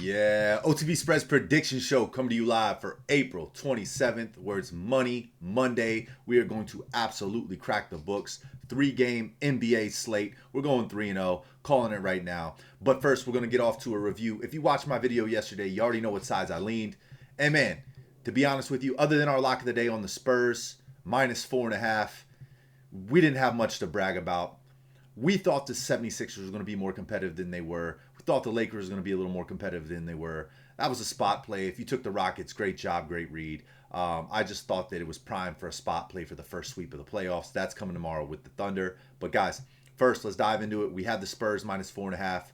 Yeah, OTB Spreads prediction show coming to you live for April 27th, where it's Money Monday. We are going to absolutely crack the books. 3-game NBA slate. We're going 3-0, calling it right now. But first, we're going to get off to a review. If you watched my video yesterday, you already know what sides I leaned. And man, to be honest with you, other than our lock of the day on the Spurs, -4.5, we didn't have much to brag about. We thought the 76ers were going to be more competitive than they were. We thought the Lakers were going to be a little more competitive than they were. That was a spot play. If you took the Rockets, great job, great read. I just thought that it was prime for a spot play for the first sweep of the playoffs. That's coming tomorrow with the Thunder. But guys, first, let's dive into it. We had the Spurs -4.5.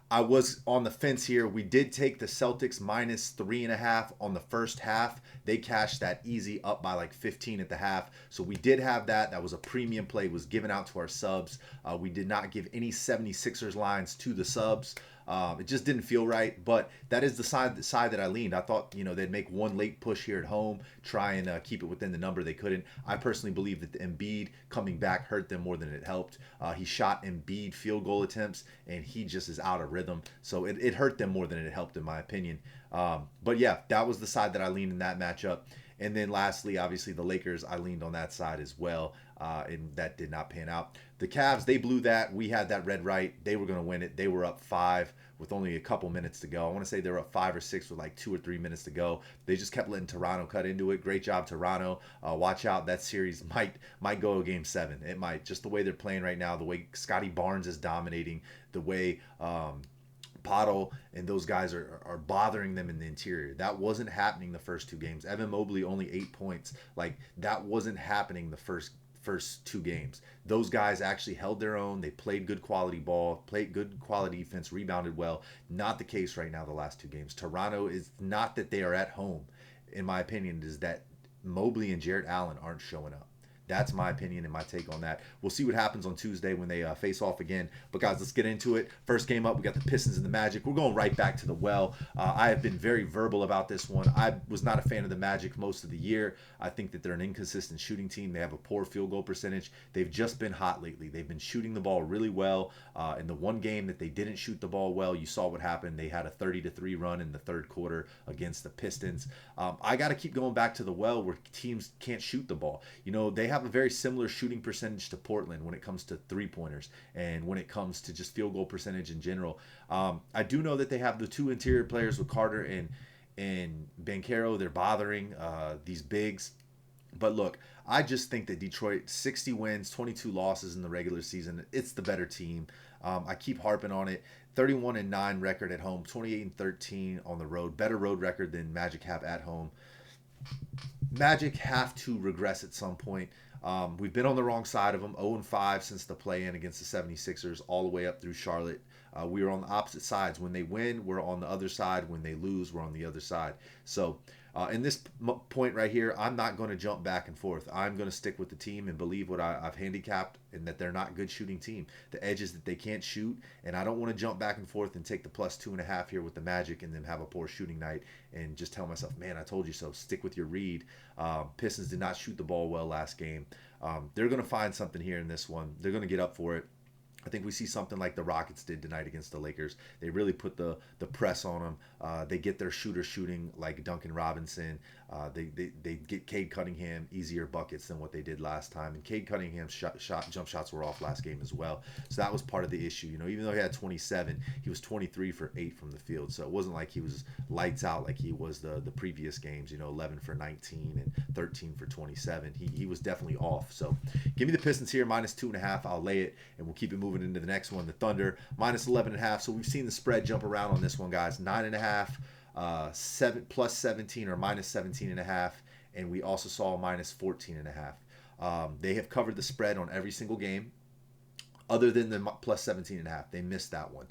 I was on the fence here. We did take the Celtics -3.5 on the first half. They cashed that easy up by like 15 at the half. So we did have that. That was a premium play. It was given out to our subs. We did not give any 76ers lines to the subs. It just didn't feel right, but that is the side that I leaned. I thought, they'd make one late push here at home, try and keep it within the number. They couldn't. I personally believe that the Embiid coming back hurt them more than it helped. He shot Embiid field goal attempts, and he just is out of rhythm. So it hurt them more than it helped, in my opinion. But yeah, that was the side that I leaned in that matchup. And then lastly, obviously, the Lakers, I leaned on that side as well, and that did not pan out. The Cavs, they blew that. We had that red right. They were going to win it. They were up 5 with only a couple minutes to go. I want to say they were up 5 or 6 with like 2 or 3 minutes to go. They just kept letting Toronto cut into it. Great job, Toronto. Watch out. That series might go to Game 7. It might. Just the way they're playing right now, the way Scotty Barnes is dominating, the way Pottle and those guys are bothering them in the interior. That wasn't happening the first 2 games. Evan Mobley only 8 points. Like, that wasn't happening the first 2 games. Those guys actually held their own. They played good quality ball, played good quality defense, rebounded well. Not the case right now the last 2 games. Toronto is not that they are at home. In my opinion, is that Mobley and Jarrett Allen aren't showing up. That's my opinion and my take on that. We'll see what happens on Tuesday when they face off again. But guys, let's get into it. First game up, we got the Pistons and the Magic. We're going right back to the well. I have been very verbal about this one. I was not a fan of the Magic most of the year. I think that they're an inconsistent shooting team. They have a poor field goal percentage. They've just been hot lately. They've been shooting the ball really well. In the one game that they didn't shoot the ball well, you saw what happened. They had a 30-3 run in the third quarter against the Pistons. I got to keep going back to the well where teams can't shoot the ball. They have a very similar shooting percentage to Portland when it comes to three-pointers and when it comes to just field goal percentage in general. I do know that they have the 2 interior players with Carter and Banchero. They're bothering these bigs. But look, I just think that Detroit, 60 wins, 22 losses in the regular season. It's the better team. I keep harping on it. 31-9 record at home, 28-13 on the road. Better road record than Magic have at home. Magic have to regress at some point. We've been on the wrong side of them, 0-5 since the play-in against the 76ers, all the way up through Charlotte. We are on the opposite sides. When they win, we're on the other side. When they lose, we're on the other side. So in this point right here, I'm not going to jump back and forth. I'm going to stick with the team and believe what I've handicapped and that they're not a good shooting team. The edge is that they can't shoot, and I don't want to jump back and forth and take the +2.5 here with the Magic and then have a poor shooting night and just tell myself, man, I told you so. Stick with your read. Pistons did not shoot the ball well last game. They're going to find something here in this one. They're going to get up for it. I think we see something like the Rockets did tonight against the Lakers. They really put the press on them. They get their shooter shooting like Duncan Robinson. They get Cade Cunningham easier buckets than what they did last time. And Cade Cunningham's jump shots were off last game as well. So that was part of the issue. Even though he had 27, he was 23 for 8 from the field. So it wasn't like he was lights out like he was the previous games, 11 for 19 and 13 for 27. He was definitely off. So give me the Pistons here, -2.5. I'll lay it, and we'll keep it moving into the next one. The Thunder, -11.5. So we've seen the spread jump around on this one, guys. 9.5. +17 or -17.5, and we also saw -14.5. They have covered the spread on every single game other than the +17.5. They missed that one.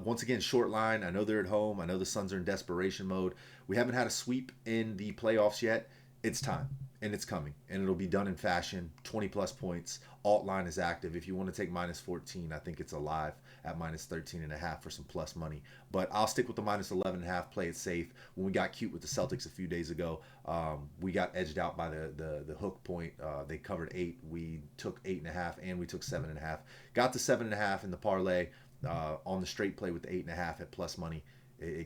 Once again, short line. I know they're at home. I know the Suns are in desperation mode. We haven't had a sweep in the playoffs yet. It's time, and it's coming, and it'll be done in fashion. 20+ points. Alt line is active. If you want to take -14, I think it's alive at -13.5 for some plus money. But I'll stick with the -11.5. Play it safe. When we got cute with the Celtics a few days ago, we got edged out by the hook point. They covered 8. We took 8.5, and we took 7.5. Got the 7.5 in the parlay on the straight play with the 8.5 at plus money. we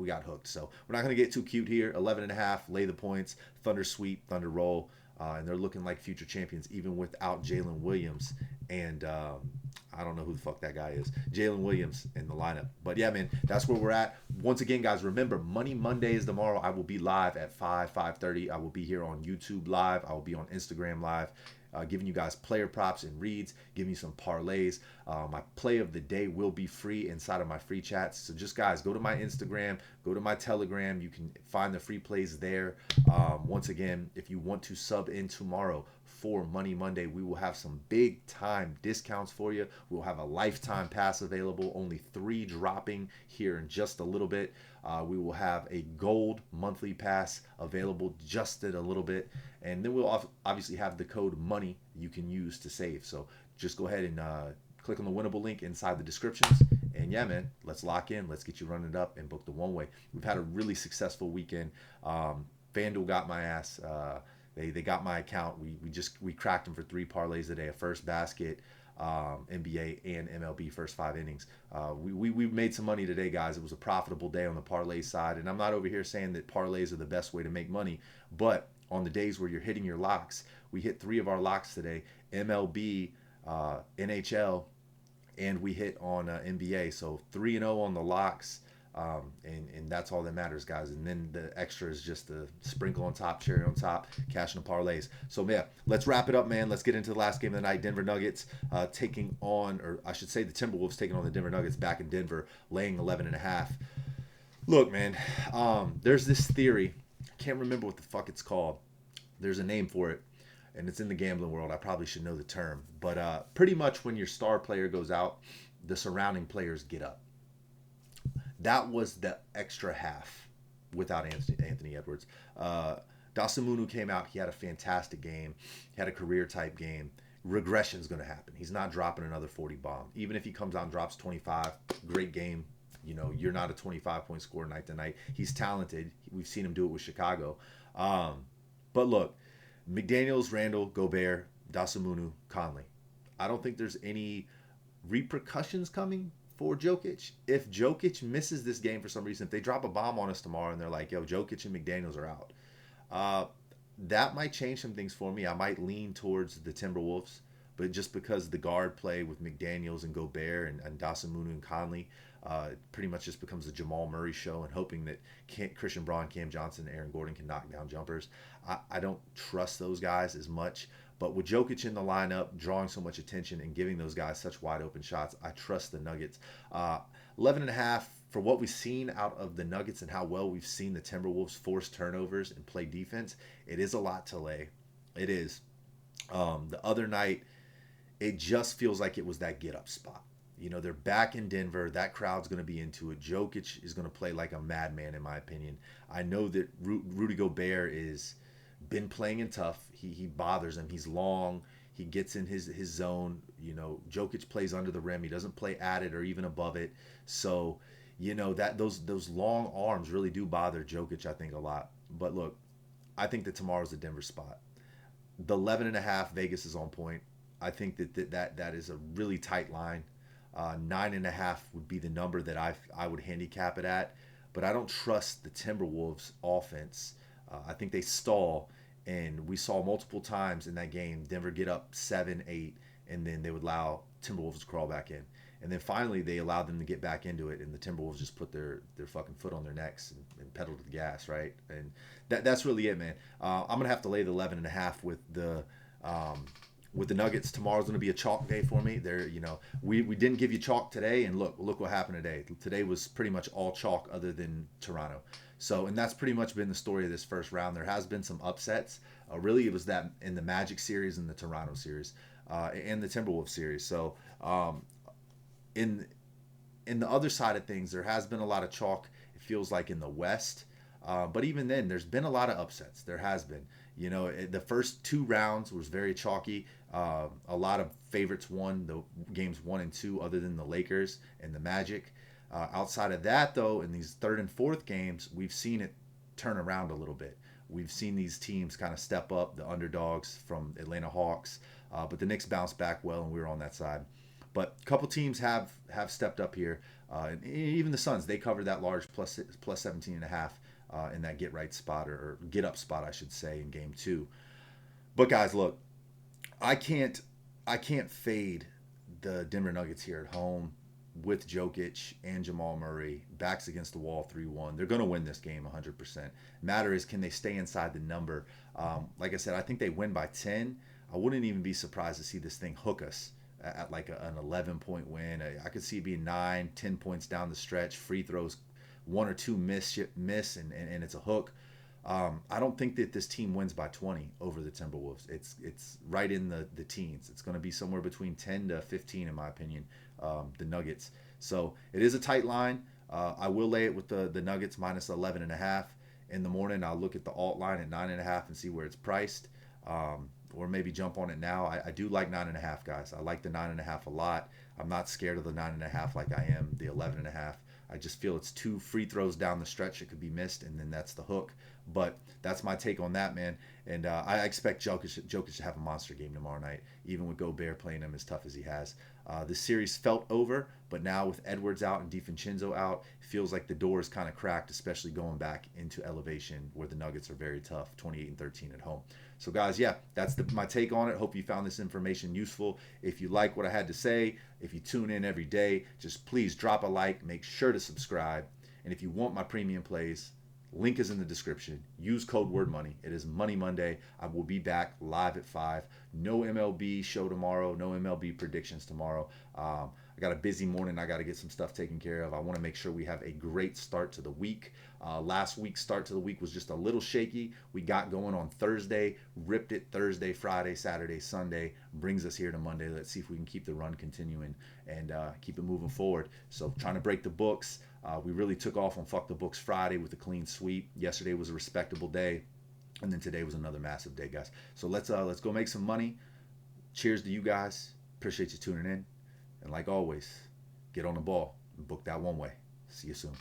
got hooked. So we're not gonna get too cute here. 11.5, lay the points. Thunder sweep, Thunder roll, and they're looking like future champions even without Jalen Williams and I don't know who the fuck that guy is. Jalen Williams in the lineup. But yeah, man, that's where we're at. Once again, guys, remember, Money Monday is tomorrow. I will be live at 5:30. I will be here on YouTube live. I will be on Instagram live. Giving you guys player props and reads, giving you some parlays. My play of the day will be free inside of my free chats. So just guys, go to my Instagram, go to my Telegram. You can find the free plays there. Once again, if you want to sub in tomorrow for Money Monday, we will have some big time discounts for you. We'll have a lifetime pass available, only 3 dropping here in just a little bit. We will have a gold monthly pass available just in a little bit. And then we'll obviously have the code MONEY you can use to save. So just go ahead and click on the Winible link inside the descriptions. And yeah, man, let's lock in. Let's get you running it up and book the one way. We've had a really successful weekend. FanDuel got my ass. They got my account. We cracked them for 3 parlays a day, a first basket, NBA and MLB first 5 innings. We made some money today, guys. It was a profitable day on the parlay side. And I'm not over here saying that parlays are the best way to make money, but on the days where you're hitting your locks, we hit 3 of our locks today: MLB, NHL, and we hit on NBA. So 3-0 on the locks. And that's all that matters, guys. And then the extra is just the sprinkle on top, cherry on top, cash and parlays. So yeah, let's wrap it up, man. Let's get into the last game of the night. Denver Nuggets taking on, or I should say the Timberwolves taking on the Denver Nuggets back in Denver, laying 11.5. Look, man, there's this theory. I can't remember what the fuck it's called. There's a name for it, and it's in the gambling world. I probably should know the term. But pretty much when your star player goes out, the surrounding players get up. That was the extra half without Anthony Edwards. Dasamunu came out. He had a fantastic game. He had a career-type game. Regression is going to happen. He's not dropping another 40 bomb. Even if he comes out and drops 25, great game. You know, you're not a 25-point scorer night to night. He's talented. We've seen him do it with Chicago. But look, McDaniels, Randall, Gobert, Dasamunu, Conley. I don't think there's any repercussions coming for Jokic. If Jokic misses this game for some reason, if they drop a bomb on us tomorrow and they're like, yo, Jokic and McDaniels are out, that might change some things for me. I might lean towards the Timberwolves, but just because the guard play with McDaniels and Gobert and Dasamunu and Conley, it pretty much just becomes a Jamal Murray show, and hoping that Christian Braun, Cam Johnson, and Aaron Gordon can knock down jumpers. I don't trust those guys as much. But with Jokic in the lineup, drawing so much attention and giving those guys such wide open shots, I trust the Nuggets. 11.5, for what we've seen out of the Nuggets and how well we've seen the Timberwolves force turnovers and play defense, it is a lot to lay. It is. The other night, it just feels like it was that get-up spot. You know, they're back in Denver. That crowd's going to be into it. Jokic is going to play like a madman, in my opinion. I know that Rudy Gobert is been playing in tough. He bothers him. He's long. He gets in his zone. You know, Jokic plays under the rim. He doesn't play at it or even above it. So, you know, that those long arms really do bother Jokic, I think, a lot. But look, I think that tomorrow's the Denver spot. The 11.5, Vegas is on point. I think that is a really tight line. 9.5 would be the number that I would handicap it at. But I don't trust the Timberwolves offense. I think they stall, and we saw multiple times in that game Denver get up 7, 8, and then they would allow Timberwolves to crawl back in. And then finally they allowed them to get back into it, and the Timberwolves just put their fucking foot on their necks and pedal to the gas, right? And that's really it, man. I'm going to have to lay the 11.5 with the Nuggets. Tomorrow's going to be a chalk day for me. We didn't give you chalk today, and look what happened today. Today was pretty much all chalk other than Toronto. So, and that's pretty much been the story of this first round. There has been some upsets. Really, it was that in the Magic series and the Toronto series and the Timberwolves series. So, in the other side of things, there has been a lot of chalk, it feels like, in the West. But even then, there's been a lot of upsets. There has been. You know, the first 2 rounds was very chalky. A lot of favorites won the games 1 and 2, other than the Lakers and the Magic. Outside of that, though, in these 3rd and 4th games, we've seen it turn around a little bit. We've seen these teams kind of step up, the underdogs from Atlanta Hawks. But the Knicks bounced back well, and we were on that side. But a couple teams have stepped up here. And even the Suns, they covered that large plus 17 and a half in that get right spot or get up spot, I should say, in game 2. But guys, look, I can't fade the Denver Nuggets here at home with Jokic and Jamal Murray backs against the wall 3-1. They're going to win this game 100%. Matter is, can they stay inside the number? Like I said, I think they win by 10. I wouldn't even be surprised to see this thing hook us at like an 11-point win. I could see it being 9, 10 points down the stretch, free throws, 1 or 2 miss, and it's a hook. I don't think that this team wins by 20 over the Timberwolves. It's right in the teens. It's going to be somewhere between 10 to 15, in my opinion, the Nuggets. So it is a tight line. I will lay it with the Nuggets minus 11.5. In the morning, I'll look at the alt line at 9.5 and see where it's priced. Or maybe jump on it now. I do like 9.5, guys. I like the 9.5 a lot. I'm not scared of the 9.5 like I am the 11.5. I just feel it's 2 free throws down the stretch. It could be missed, and then that's the hook. But that's my take on that, man. And I expect Jokic to have a monster game tomorrow night, even with Gobert playing him as tough as he has. The series felt over, but now with Edwards out and DiVincenzo out, it feels like the door is kind of cracked, especially going back into elevation where the Nuggets are very tough, 28-13 at home. So, guys, yeah, that's my take on it. Hope you found this information useful. If you like what I had to say, if you tune in every day, just please drop a like, make sure to subscribe. And if you want my premium plays, link is in the description. Use code WordMoney. It is Money Monday. I will be back live at 5. No MLB show tomorrow. No MLB predictions tomorrow. I got a busy morning. I got to get some stuff taken care of. I want to make sure we have a great start to the week. Last week's start to the week was just a little shaky. We got going on Thursday, ripped it Thursday, Friday, Saturday, Sunday, brings us here to Monday. Let's see if we can keep the run continuing and keep it moving forward. So trying to break the books. We really took off on Fuck the Books Friday with a clean sweep. Yesterday was a respectable day. And then today was another massive day, guys. So let's go make some money. Cheers to you guys. Appreciate you tuning in. And like always, get on the ball and book that one way. See you soon.